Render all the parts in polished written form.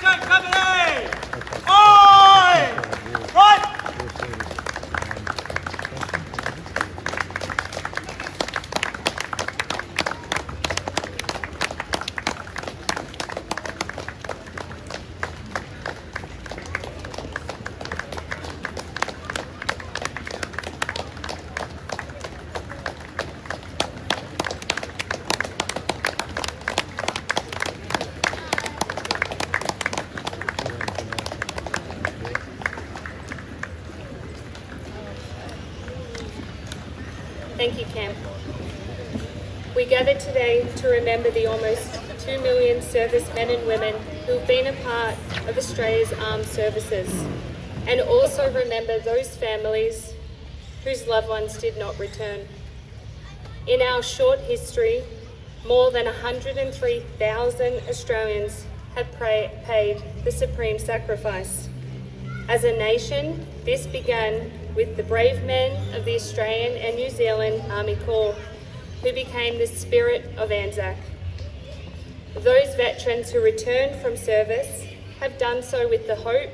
Anzac Company! Oi! Right! Thank you, Cam. We gather today to remember the almost 2 million servicemen and women who've been a part of Australia's armed services, and also remember those families whose loved ones did not return. In our short history, more than 103,000 Australians have paid the supreme sacrifice. As a nation, this began with the brave men of the Australian and New Zealand Army Corps, who became the spirit of Anzac. Those veterans who returned from service have done so with the hope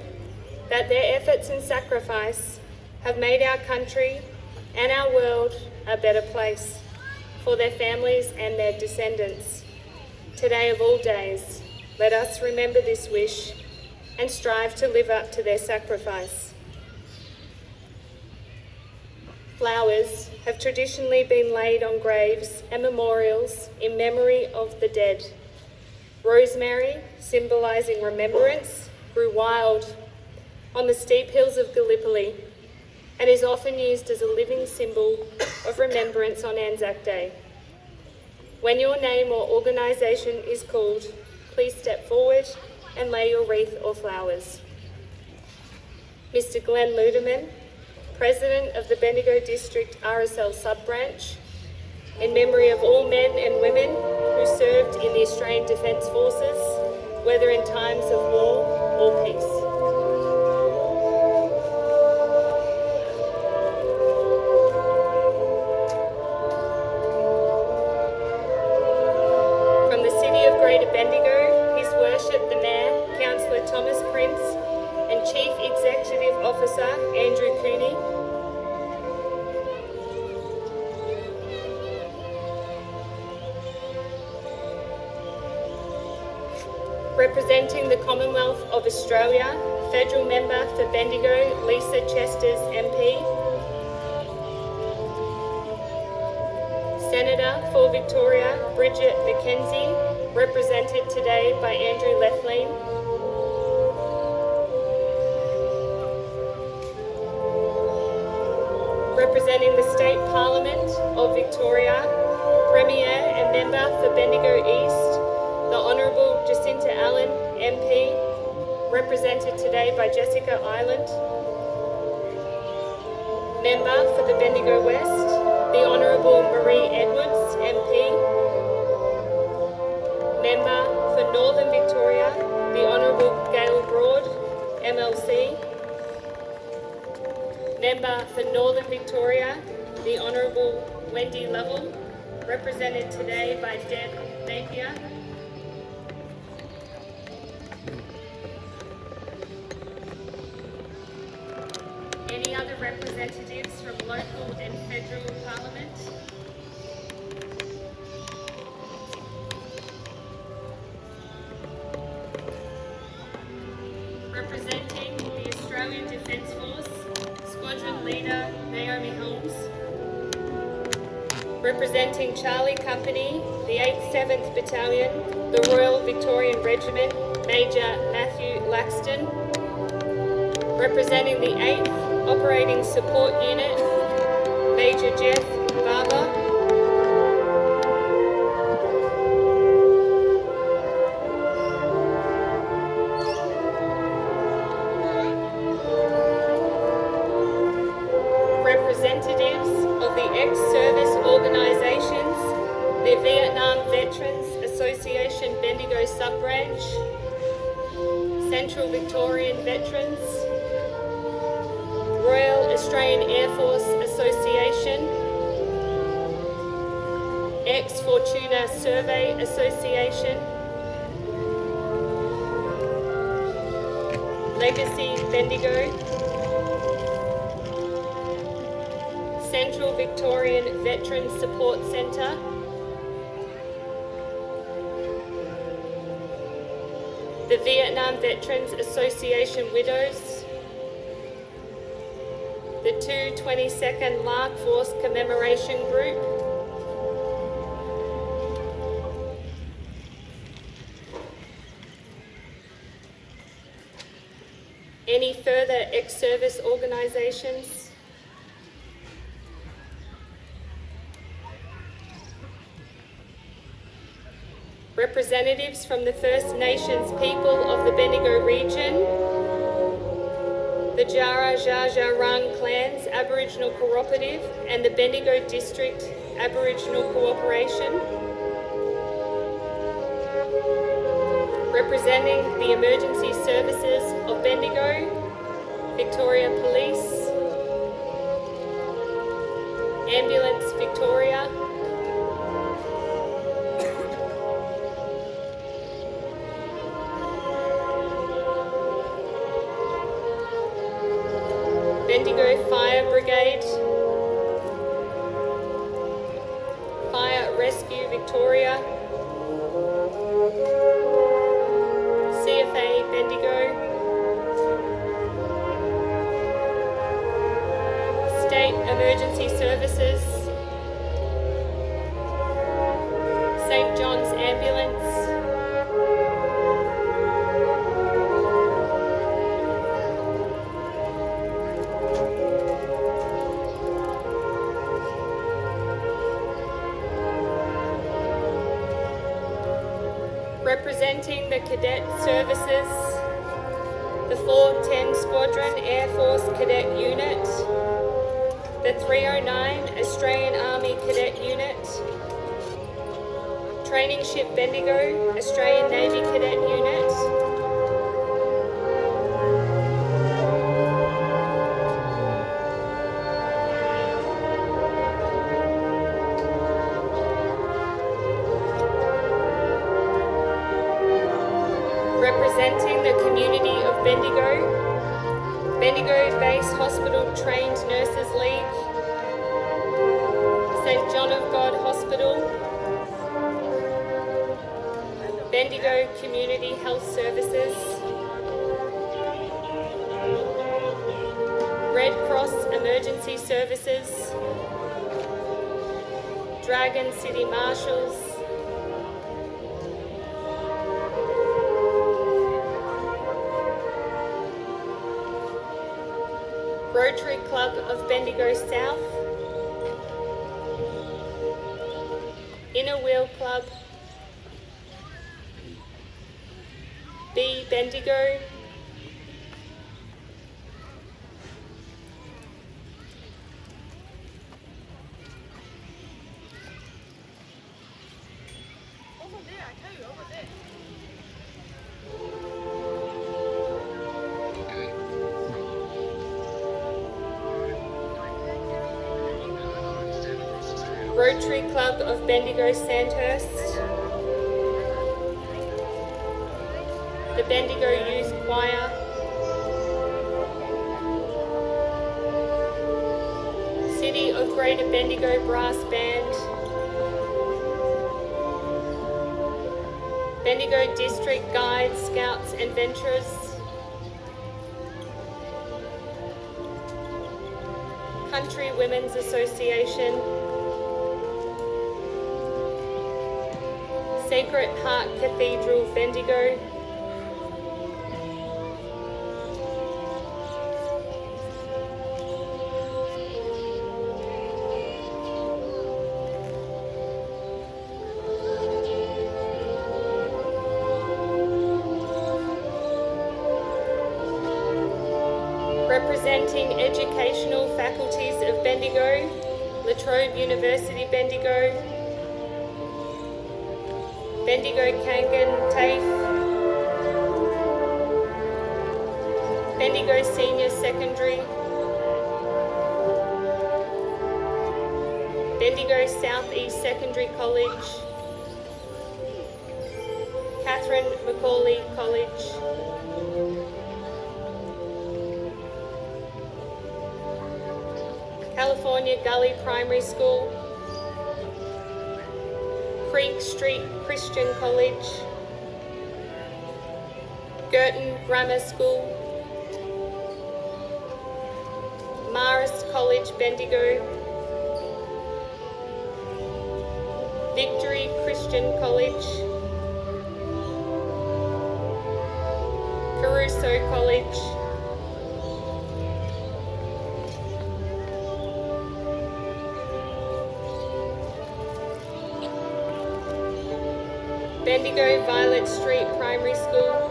that their efforts and sacrifice have made our country and our world a better place for their families and their descendants. Today of all days, let us remember this wish and strive to live up to their sacrifice. Flowers have traditionally been laid on graves and memorials in memory of the dead. Rosemary, symbolising remembrance, grew wild on the steep hills of Gallipoli and is often used as a living symbol of remembrance on Anzac Day. When your name or organisation is called, please step forward and lay your wreath or flowers. Mr. Glenn Ludeman, President of the Bendigo District RSL Sub-Branch, in memory of all men and women who served in the Australian Defence Forces, whether in times of war or peace. From the City of Greater Bendigo, His Worship the Mayor, Councillor Thomas Prince, and Chief Executive Officer Andrew Cooney. Representing the Commonwealth of Australia, Federal Member for Bendigo, Lisa Chesters MP. Senator for Victoria, Bridget McKenzie, represented today by Andrew Lethlean. Representing the State Parliament of Victoria, Premier and Member for Bendigo East, the Honourable Jacinta Allen, MP, represented today by Jessica Ireland. Member for the Bendigo West, the Honourable Marie Edwards, MP. Member for Northern Victoria, the Honourable Gail Broad, MLC. Member for Northern Victoria, the Honourable Wendy Lovell, represented today by Deb Napier. Any other representatives from local and federal parliament? Representing the Australian Defence Force, Squadron Leader Naomi Holmes. Representing Charlie Company, the 8th 7th Battalion, the Royal Victorian Regiment, Major Matthew Laxton. Representing the 8th Operating Support Unit, Major Jeff Barber. Representatives of the ex-service organisations, the Vietnam Veterans Association Bendigo Sub-Branch, Central Victorian Veterans, Royal Australian Air Force Association, Ex-Fortuna Survey Association, Legacy Bendigo, Central Victorian Veterans Support Centre, the Vietnam Veterans Association Widows, the 222nd Lark Force Commemoration Group, any further ex-service organisations, representatives from the First Nations people of the Bendigo region, the Jara Jajarang Clans Aboriginal Cooperative and the Bendigo District Aboriginal Cooperation, representing the Emergency Services of Bendigo, Victoria Police, Ambulance Victoria, Bendigo Fire Brigade, Fire Rescue Victoria, CFA Bendigo, State Emergency Services, St. John's Ambulance, representing the Cadet Services, the 410 Squadron Air Force Cadet Unit, the 309 Australian Army Cadet Unit, Training Ship Bendigo, Australian Navy Cadet Unit, representing the community of Bendigo, Bendigo Base Hospital Trained Nurses League, St. John of God Hospital, Bendigo Community Health Services, Red Cross Emergency Services, Dragon City Marshals, Rotary Club of Bendigo South, Inner Wheel Club, B Bendigo, Rotary Club of Bendigo Sandhurst, the Bendigo Youth Choir, City of Greater Bendigo Brass Band, Bendigo District Guides, Scouts and Venturers, Country Women's Association, Sacred Heart Cathedral Bendigo, representing educational faculties of Bendigo, La Trobe University Bendigo, Bendigo Kangan TAFE, Bendigo Senior Secondary, Bendigo South East Secondary College, Catherine Macaulay College, California Gully Primary School, Creek Street Christian College, Girton Grammar School, Marist College Bendigo, Victory Christian College, Caruso College, Bendigo Violet Street Primary School,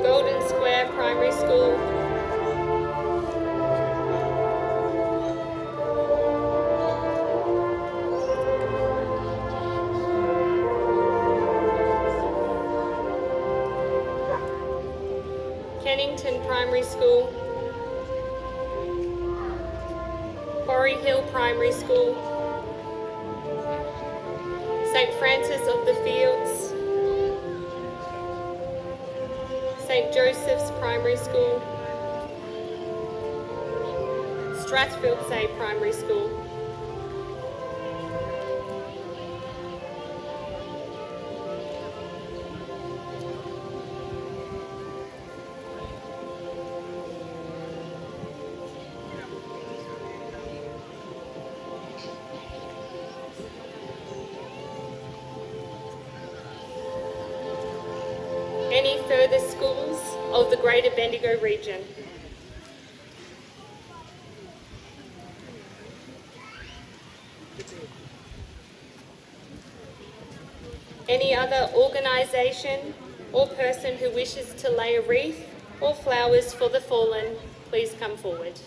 Golden Square Primary School, Kennington Primary School, Quarry Hill Primary School, St. Francis of the Fields, St. Joseph's Primary School, Strathfield Say Primary School, any further schools of the Greater Bendigo region. Any other organisation or person who wishes to lay a wreath or flowers for the fallen, please come forward.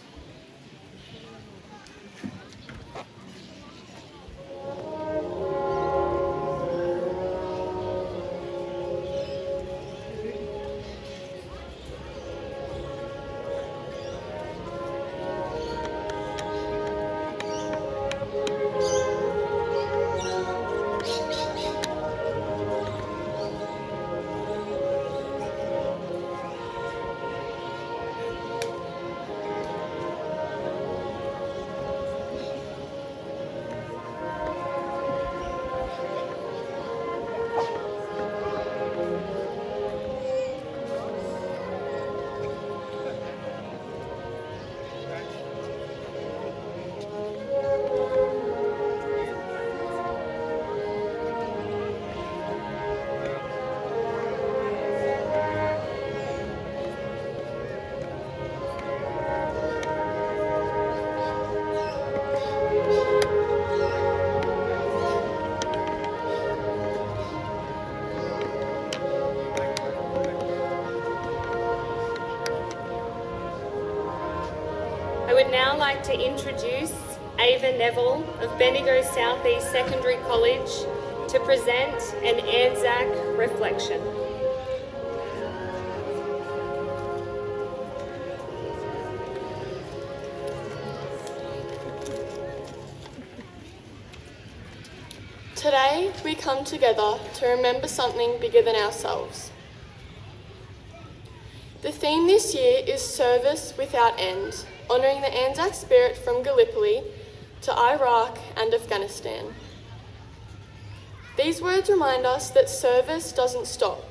I would now like to introduce Ava Neville of Bendigo Southeast Secondary College to present an Anzac reflection. Today we come together to remember something bigger than ourselves. The theme this year is Service Without End, honouring the Anzac spirit from Gallipoli to Iraq and Afghanistan. These words remind us that service doesn't stop.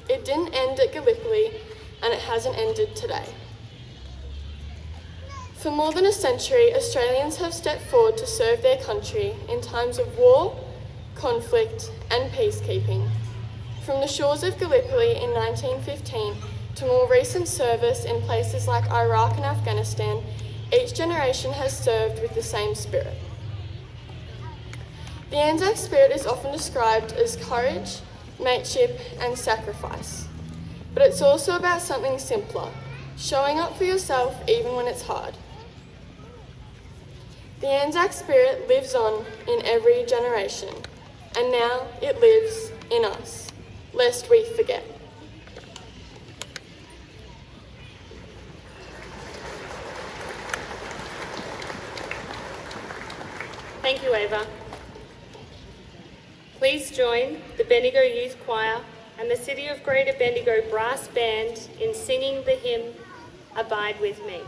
It didn't end at Gallipoli and it hasn't ended today. For more than a century, Australians have stepped forward to serve their country in times of war, conflict and peacekeeping. From the shores of Gallipoli in 1915 to more recent service in places like Iraq and Afghanistan, each generation has served with the same spirit. The Anzac spirit is often described as courage, mateship and sacrifice. But it's also about something simpler, showing up for yourself even when it's hard. The Anzac spirit lives on in every generation, and now it lives in us, lest we forget. Thank you, Ava. Please join the Bendigo Youth Choir and the City of Greater Bendigo Brass Band in singing the hymn, Abide With Me.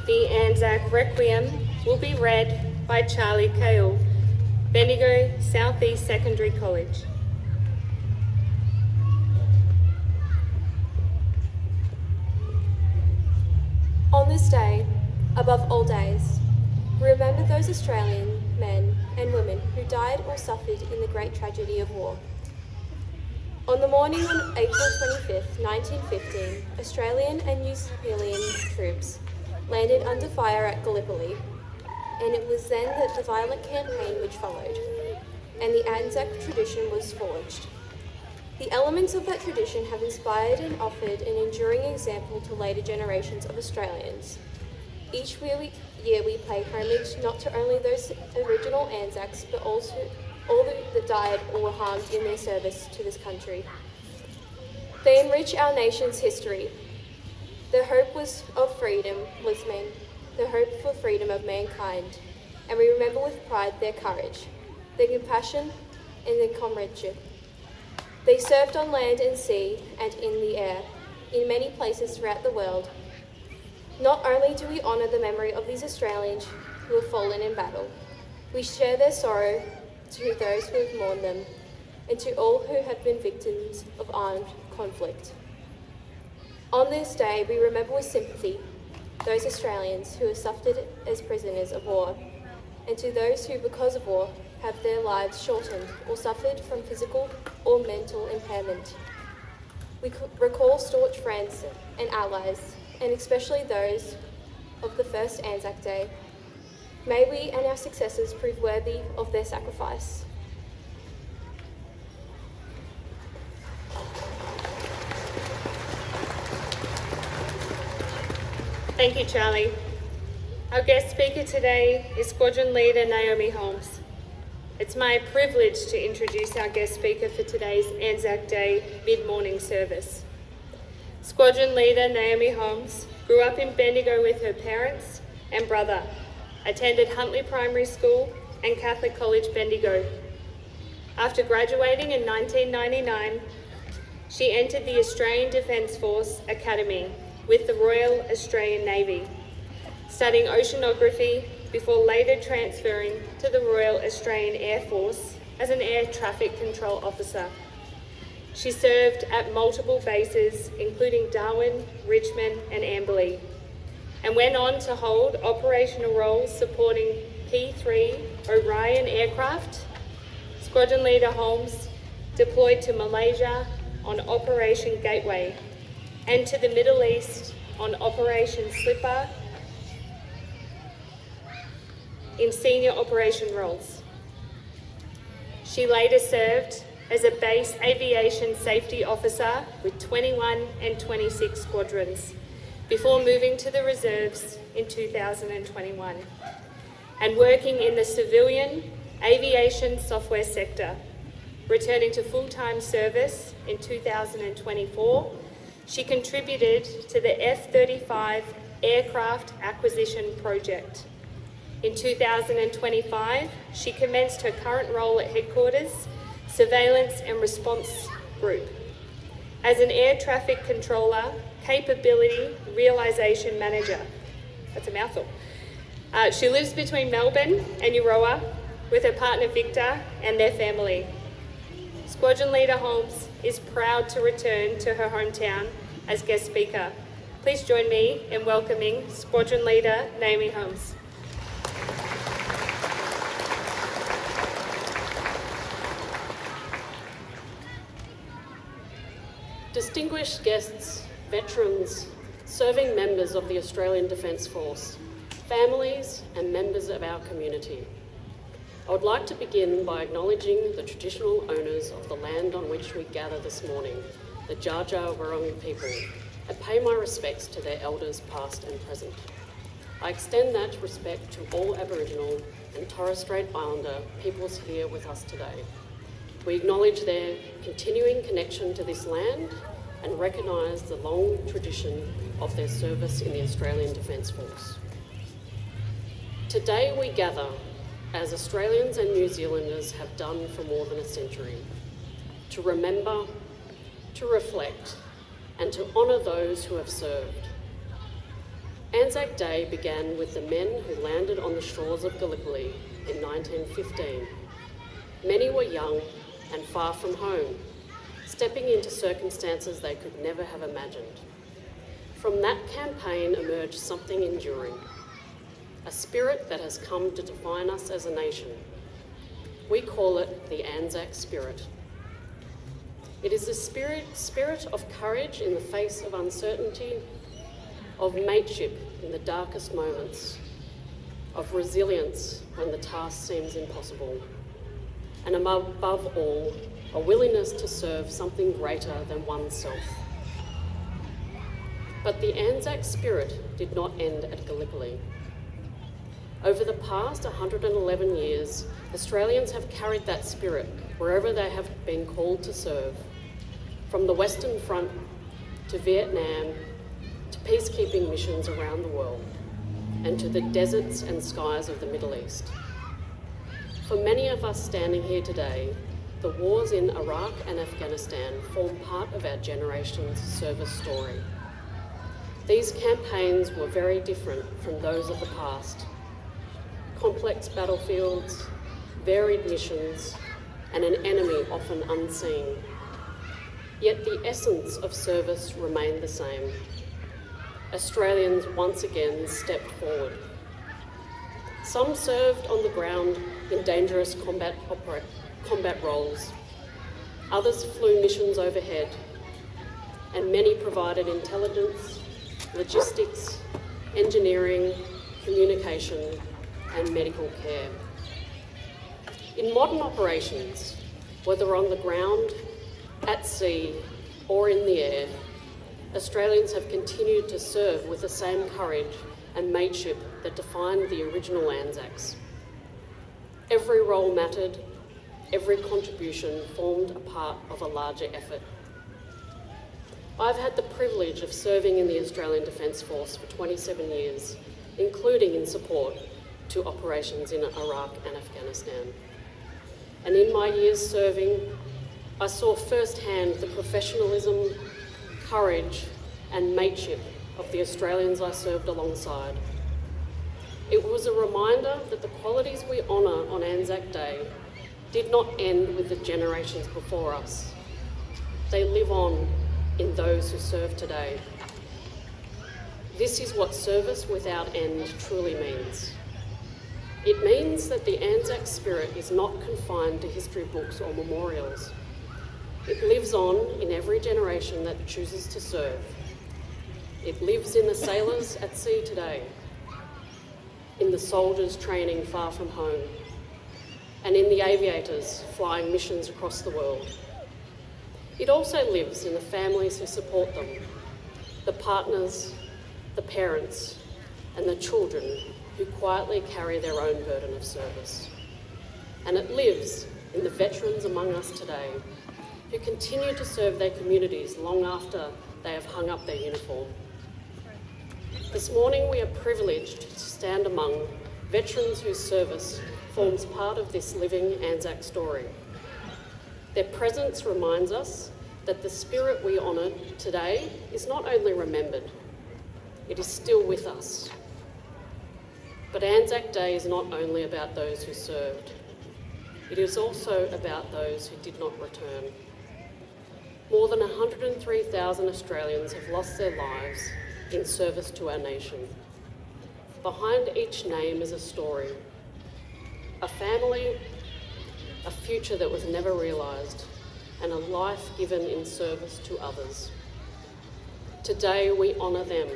The Anzac Requiem will be read by Charlie Cale, Bendigo Southeast Secondary College. On this day, above all days, we remember those Australian men and women who died or suffered in the great tragedy of war. On the morning on April 25th, 1915, Australian and New Zealand troops landed under fire at Gallipoli, and it was then that the violent campaign which followed, and the Anzac tradition was forged. The elements of that tradition have inspired and offered an enduring example to later generations of Australians. Each year we pay homage not to only those original Anzacs, but also all that died or were harmed in their service to this country. They enrich our nation's history. The hope for freedom of mankind, and we remember with pride their courage, their compassion, and their comradeship. They served on land and sea and in the air, in many places throughout the world. Not only do we honour the memory of these Australians who have fallen in battle, we share their sorrow to those who have mourned them, and to all who have been victims of armed conflict. On this day, we remember with sympathy those Australians who have suffered as prisoners of war, and to those who, because of war, have their lives shortened or suffered from physical or mental impairment. We recall staunch friends and allies, and especially those of the first Anzac Day. May we and our successors prove worthy of their sacrifice. Thank you, Charlie. Our guest speaker today is Squadron Leader Naomi Holmes. It's my privilege to introduce our guest speaker for today's Anzac Day mid-morning service. Squadron Leader Naomi Holmes grew up in Bendigo with her parents and brother, attended Huntley Primary School and Catholic College Bendigo. After graduating in 1999, she entered the Australian Defence Force Academy with the Royal Australian Navy, studying oceanography before later transferring to the Royal Australian Air Force as an air traffic control officer. She served at multiple bases, including Darwin, Richmond and Amberley, and went on to hold operational roles supporting P-3 Orion aircraft. Squadron Leader Holmes deployed to Malaysia on Operation Gateway and to the Middle East on Operation Slipper in senior operation roles. She later served as a base aviation safety officer with 21 and 26 squadrons before moving to the reserves in 2021 and working in the civilian aviation software sector. Returning to full-time service in 2024, she contributed to the F-35 aircraft acquisition project. In 2025, she commenced her current role at Headquarters, Surveillance and Response Group, as an Air Traffic Controller, Capability Realisation Manager. That's a mouthful. She lives between Melbourne and Euroa with her partner Victor and their family. Squadron Leader Holmes is proud to return to her hometown as guest speaker. Please join me in welcoming Squadron Leader Naomi Holmes. Distinguished guests, veterans, serving members of the Australian Defence Force, families and members of our community. I would like to begin by acknowledging the traditional owners of the land on which we gather this morning, the Dja Dja Wurrung people, and pay my respects to their elders past and present. I extend that respect to all Aboriginal and Torres Strait Islander peoples here with us today. We acknowledge their continuing connection to this land and recognise the long tradition of their service in the Australian Defence Force. Today we gather, as Australians and New Zealanders have done for more than a century, to remember, to reflect, and to honour those who have served. Anzac Day began with the men who landed on the shores of Gallipoli in 1915. Many were young and far from home, stepping into circumstances they could never have imagined. From that campaign emerged something enduring, a spirit that has come to define us as a nation. We call it the Anzac spirit. It is a spirit of courage in the face of uncertainty, of mateship in the darkest moments, of resilience when the task seems impossible, and above all, a willingness to serve something greater than oneself. But the Anzac spirit did not end at Gallipoli. Over the past 111 years, Australians have carried that spirit wherever they have been called to serve, from the Western Front to Vietnam to peacekeeping missions around the world, and to the deserts and skies of the Middle East. For many of us standing here today, the wars in Iraq and Afghanistan form part of our generation's service story. These campaigns were very different from those of the past. Complex battlefields, varied missions, and an enemy often unseen. Yet the essence of service remained the same. Australians once again stepped forward. Some served on the ground in dangerous combat roles. Others flew missions overhead, and many provided intelligence, logistics, engineering, communication, and medical care. In modern operations, whether on the ground, at sea, or in the air, Australians have continued to serve with the same courage and mateship that defined the original Anzacs. Every role mattered, every contribution formed a part of a larger effort. I've had the privilege of serving in the Australian Defence Force for 27 years, including in support to operations in Iraq and Afghanistan. And in my years serving, I saw firsthand the professionalism, courage and mateship of the Australians I served alongside. It was a reminder that the qualities we honour on Anzac Day did not end with the generations before us. They live on in those who serve today. This is what service without end truly means. It means that the Anzac spirit is not confined to history books or memorials. It lives on in every generation that chooses to serve. It lives in the sailors at sea today, in the soldiers training far from home, and in the aviators flying missions across the world. It also lives in the families who support them, the partners, the parents, and the children who quietly carry their own burden of service. And it lives in the veterans among us today who continue to serve their communities long after they have hung up their uniform. This morning we are privileged to stand among veterans whose service forms part of this living Anzac story. Their presence reminds us that the spirit we honour today is not only remembered, it is still with us. But Anzac Day is not only about those who served, it is also about those who did not return. More than 103,000 Australians have lost their lives in service to our nation. Behind each name is a story, a family, a future that was never realised, and a life given in service to others. Today we honour them.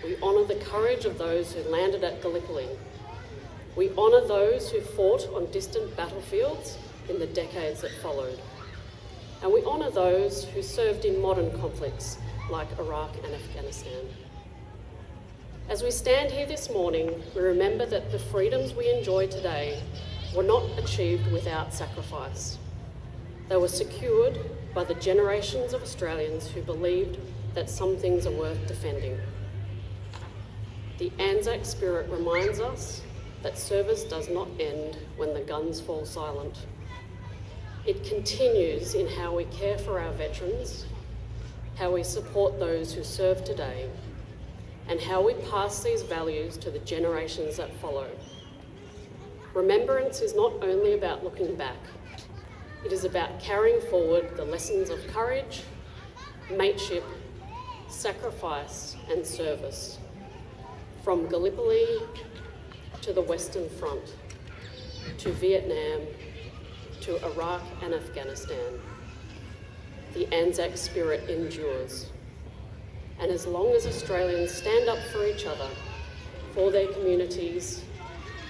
We honour the courage of those who landed at Gallipoli. We honour those who fought on distant battlefields in the decades that followed. And we honour those who served in modern conflicts like Iraq and Afghanistan. As we stand here this morning, we remember that the freedoms we enjoy today were not achieved without sacrifice. They were secured by the generations of Australians who believed that some things are worth defending. The Anzac spirit reminds us that service does not end when the guns fall silent. It continues in how we care for our veterans, how we support those who serve today, and how we pass these values to the generations that follow. Remembrance is not only about looking back, it is about carrying forward the lessons of courage, mateship, sacrifice, and service, from Gallipoli to the Western Front, to Vietnam, to Iraq and Afghanistan. The Anzac spirit endures. And as long as Australians stand up for each other, for their communities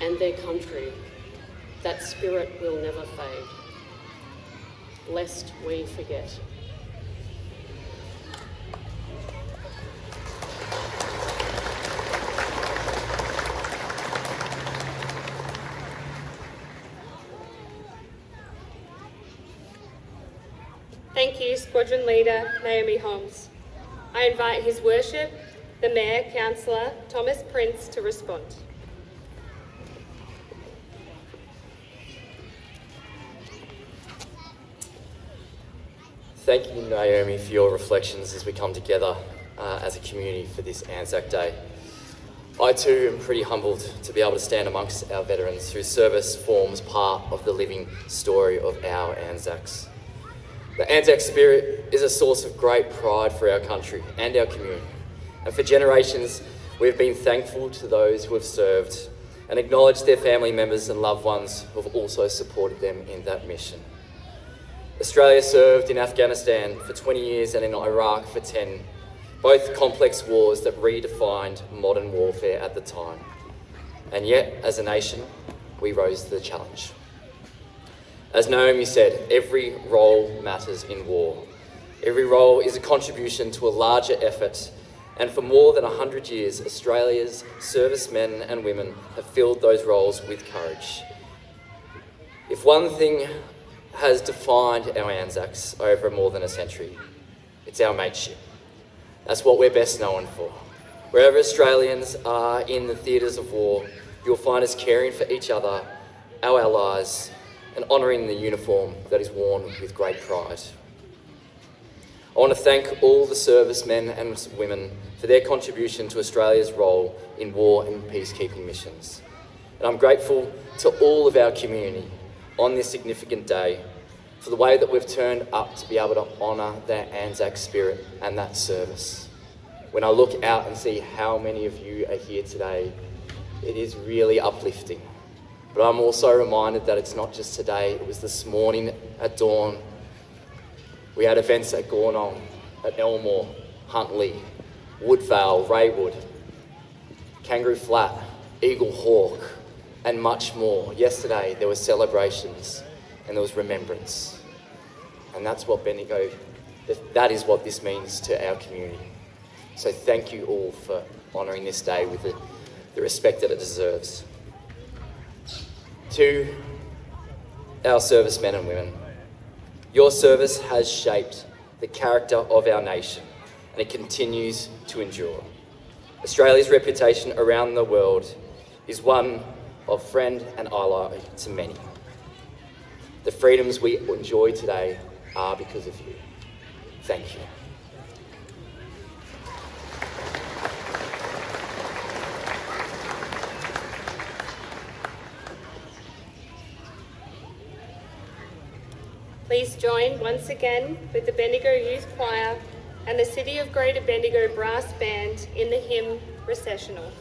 and their country, that spirit will never fade. Lest we forget. Thank you, Squadron Leader Naomi Holmes. I invite His Worship, the Mayor Councillor Thomas Prince, to respond. Thank you, Naomi, for your reflections as we come together as a community for this Anzac Day. I too am pretty humbled to be able to stand amongst our veterans whose service forms part of the living story of our Anzacs. The Anzac spirit is a source of great pride for our country and our community. And for generations, we've been thankful to those who have served and acknowledged their family members and loved ones who have also supported them in that mission. Australia served in Afghanistan for 20 years and in Iraq for 10, both complex wars that redefined modern warfare at the time. And yet, as a nation, we rose to the challenge. As Naomi said, every role matters in war. Every role is a contribution to a larger effort, and for more than 100 years, Australia's servicemen and women have filled those roles with courage. If one thing has defined our Anzacs over more than a century, it's our mateship. That's what we're best known for. Wherever Australians are in the theatres of war, you'll find us caring for each other, our allies, and honouring the uniform that is worn with great pride. I want to thank all the servicemen and women for their contribution to Australia's role in war and peacekeeping missions. And I'm grateful to all of our community on this significant day for the way that we've turned up to be able to honour that Anzac spirit and that service. When I look out and see how many of you are here today, it is really uplifting. But I'm also reminded that it's not just today, it was this morning at dawn. We had events at Gornong, at Elmore, Huntley, Woodvale, Raywood, Kangaroo Flat, Eagle Hawk, and much more. Yesterday there were celebrations and there was remembrance. And that's what Bendigo, that is what this means to our community. So thank you all for honouring this day with the respect that it deserves. To our servicemen and women, your service has shaped the character of our nation and it continues to endure. Australia's reputation around the world is one of friend and ally to many. The freedoms we enjoy today are because of you. Thank you. Please join once again with the Bendigo Youth Choir and the City of Greater Bendigo Brass Band in the hymn Recessional.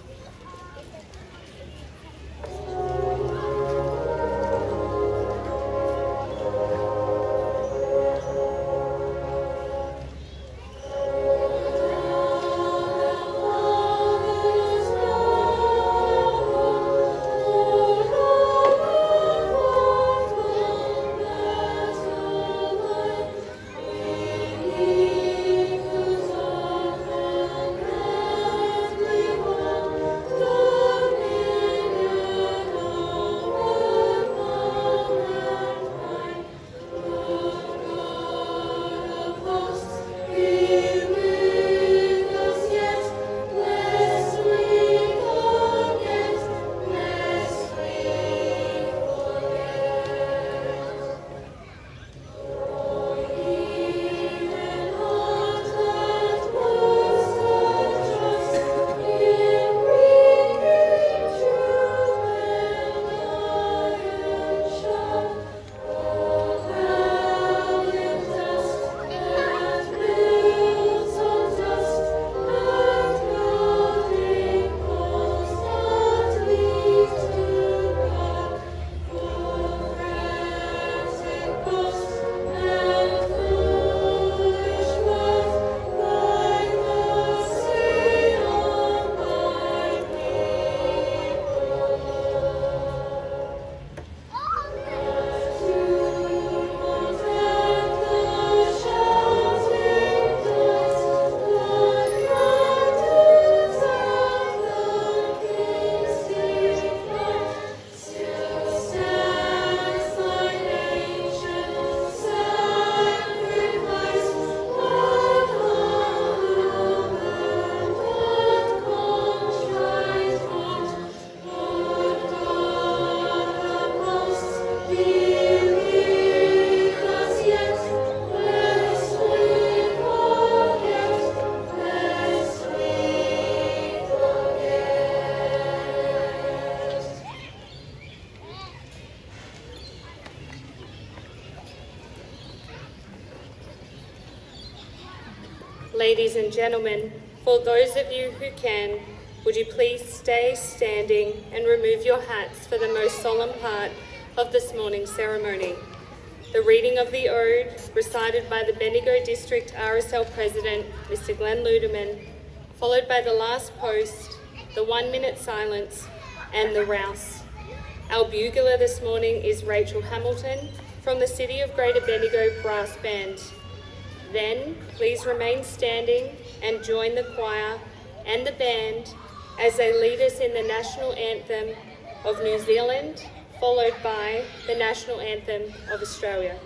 Ladies and gentlemen, for those of you who can, would you please stay standing and remove your hats for the most solemn part of this morning's ceremony. The reading of the ode, recited by the Bendigo District RSL President, Mr. Glenn Ludeman, followed by the last post, the 1-minute silence, and the rouse. Our bugler this morning is Rachel Hamilton from the City of Greater Bendigo Brass Band. Then, please remain standing and join the choir and the band as they lead us in the national anthem of New Zealand, followed by the national anthem of Australia.